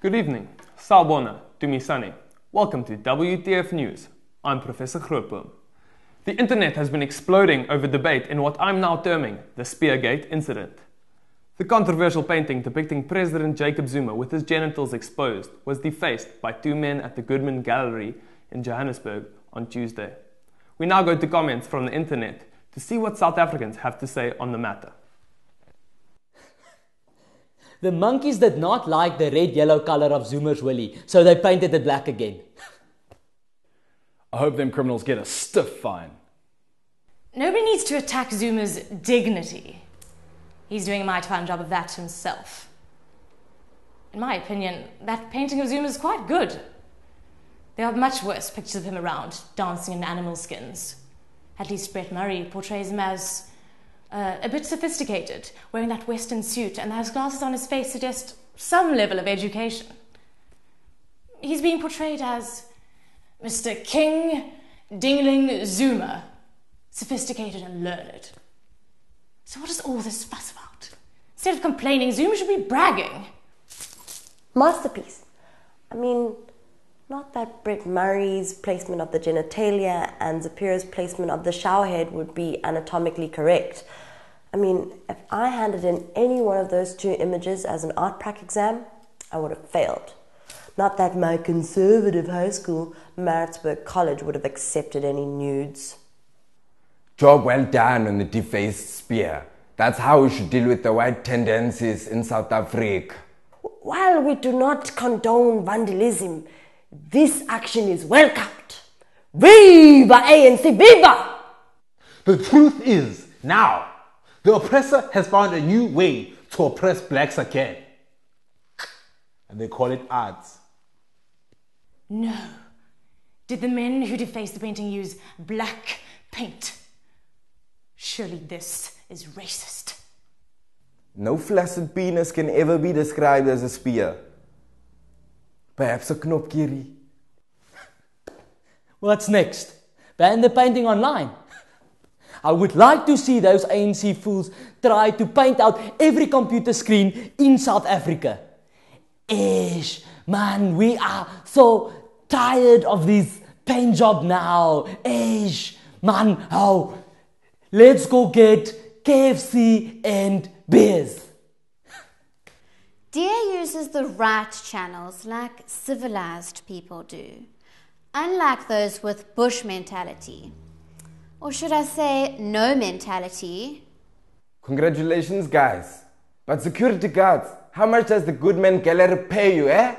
Good evening. Sawubona, Dumisani. Welcome to WTF News. I'm Professor Grootboom. The internet has been exploding over debate in what I'm now terming the Speargate incident. The controversial painting depicting President Jacob Zuma with his genitals exposed was defaced by two men at the Goodman Gallery in Johannesburg on Tuesday. We now go to comments from the internet to see what South Africans have to say on the matter. The monkeys did not like the red-yellow colour of Zuma's willy, so they painted it black again. I hope them criminals get a stiff fine. Nobody needs to attack Zuma's dignity. He's doing a mighty fine job of that himself. In my opinion, that painting of Zuma is quite good. There are much worse pictures of him around, dancing in animal skins. At least Brett Murray portrays him as a bit sophisticated, wearing that western suit, and those glasses on his face suggest some level of education. He's being portrayed as Mr. King Dingling Zuma, sophisticated and learned. So what is all this fuss about? Instead of complaining, Zuma should be bragging. Masterpiece. I mean, not that Brett Murray's placement of the genitalia and Zapira's placement of the showerhead would be anatomically correct. I mean, if I handed in any one of those two images as an art prac exam, I would have failed. Not that my conservative high school, Maritzburg College, would have accepted any nudes. Job well done on the defaced spear. That's how we should deal with the white tendencies in South Africa. While we do not condone vandalism, this action is welcomed. Viva ANC, viva! The truth is, now, the oppressor has found a new way to oppress blacks again. And they call it arts. No. Did the men who defaced the painting use black paint? Surely this is racist. No flaccid penis can ever be described as a spear. Perhaps a knopkierie. What's next? Ban the painting online. I would like to see those ANC fools try to paint out every computer screen in South Africa. Ish, man, we are so tired of this paint job now. Ish, man, oh, let's go get KFC and beers. DA uses the right channels like civilized people do, unlike those with bush mentality. Or should I say, no mentality? Congratulations, guys. But security guards, how much does the Goodman Gallery pay you, eh?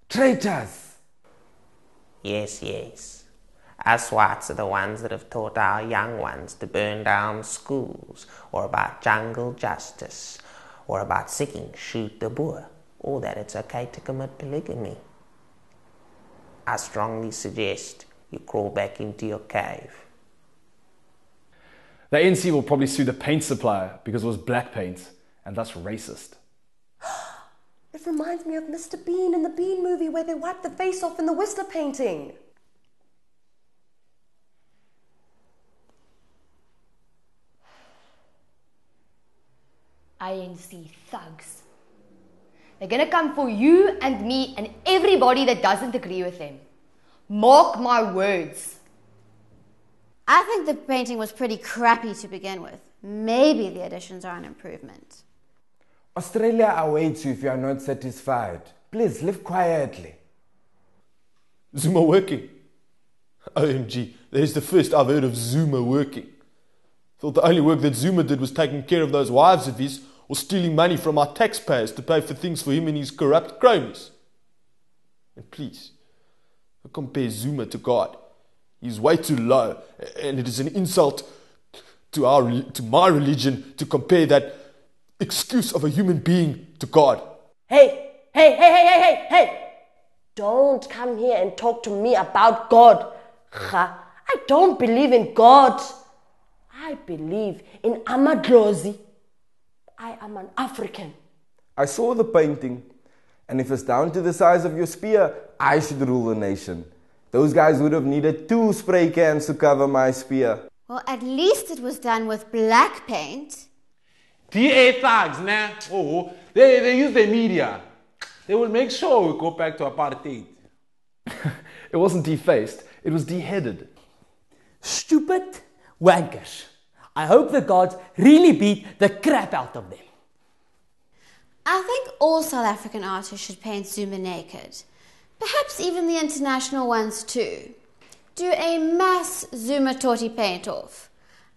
Traitors! Yes. Us whites are the ones that have taught our young ones to burn down schools, or about jungle justice, or about seeking shoot the Boer, or that it's okay to commit polygamy. I strongly suggest you crawl back into your cave. The ANC will probably sue the paint supplier because it was black paint, and that's racist. It reminds me of Mr. Bean in the Bean movie where they wipe the face off in the Whistler painting. ANC thugs. They're gonna come for you and me and everybody that doesn't agree with them. Mark my words. I think the painting was pretty crappy to begin with. Maybe the additions are an improvement. Australia awaits you if you are not satisfied. Please, live quietly. Zuma working? OMG, that is the first I've heard of Zuma working. Thought the only work that Zuma did was taking care of those wives of his or stealing money from our taxpayers to pay for things for him and his corrupt cronies. And please, don't compare Zuma to God. He's way too low, and it is an insult to my religion to compare that excuse of a human being to God. Hey! Don't come here and talk to me about God. I don't believe in God. I believe in Amadlozi. I am an African. I saw the painting, and if it's down to the size of your spear, I should rule the nation. Those guys would have needed 2 spray cans to cover my spear. Well, at least it was done with black paint. DA thugs, nah. Oh, they use the media. They will make sure we go back to apartheid. It wasn't defaced, it was deheaded. Stupid wankers. I hope the gods really beat the crap out of them. I think all South African artists should paint Zuma naked. Perhaps even the international ones too. Do a mass Zuma torty paint-off.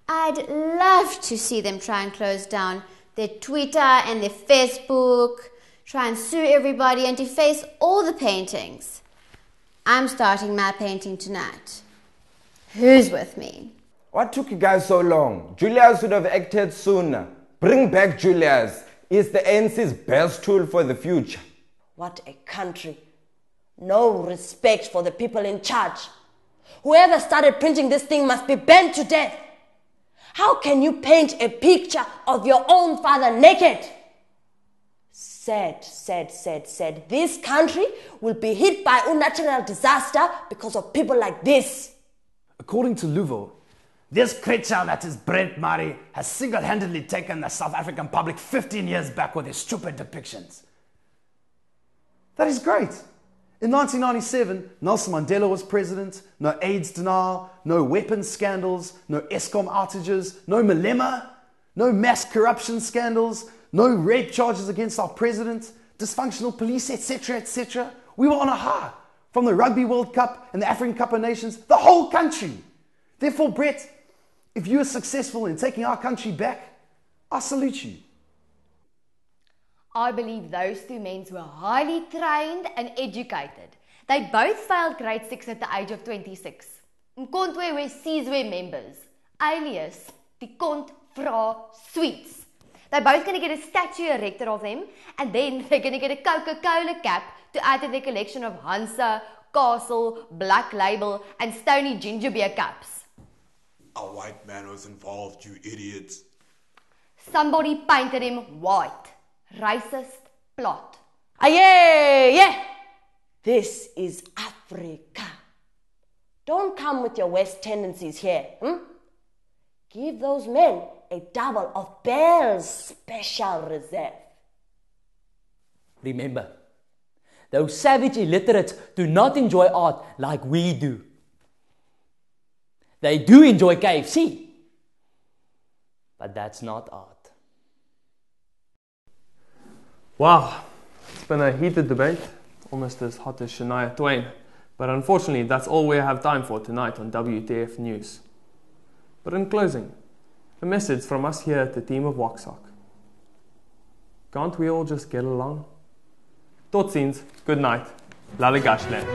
I'd love to see them try and close down their Twitter and their Facebook, try and sue everybody and deface all the paintings. I'm starting my painting tonight. Who's with me? What took you guys so long? Julius would have acted sooner. Bring back Julius. He's the ANC's best tool for the future. What a country. No respect for the people in charge. Whoever started printing this thing must be burned to death. How can you paint a picture of your own father naked? Sad. This country will be hit by a natural disaster because of people like this. According to Luvo, this creature that is Brent Murray has single-handedly taken the South African public 15 years back with his stupid depictions. That is great. In 1997, Nelson Mandela was president, no AIDS denial, no weapons scandals, no Eskom outages, no Malema, no mass corruption scandals, no rape charges against our president, dysfunctional police, etc., etc. We were on a high. From the Rugby World Cup and the African Cup of Nations, the whole country. Therefore, Brett, if you are successful in taking our country back, I salute you. I believe those two men were highly trained and educated. They both failed grade 6 at the age of 26. Mkontwe were Sizwe members, alias the Kont Vra Sweets. They're both going to get a statue erected of them, and then they're going to get a Coca-Cola cap to add to their collection of Hansa, Castle, Black Label, and Stony ginger beer cups. A white man was involved, you idiots. Somebody painted him white. Racist plot. Yeah. This is Africa. Don't come with your West tendencies here. Give those men a double of Bell's Special Reserve. Remember, those savage illiterates do not enjoy art like we do. They do enjoy KFC, but that's not art. Wow, it's been a heated debate, almost as hot as Shania Twain. But unfortunately, that's all we have time for tonight on WTF News. But in closing, a message from us here at the team of WHOCSOC. Can't we all just get along? Tot ziens, good night, Lale Gashland.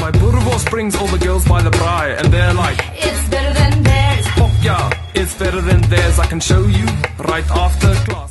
My Boerewors brings all the girls by the braai, and they're like, it's better than theirs. Fuck yeah, it's better than theirs. I can show you right after class.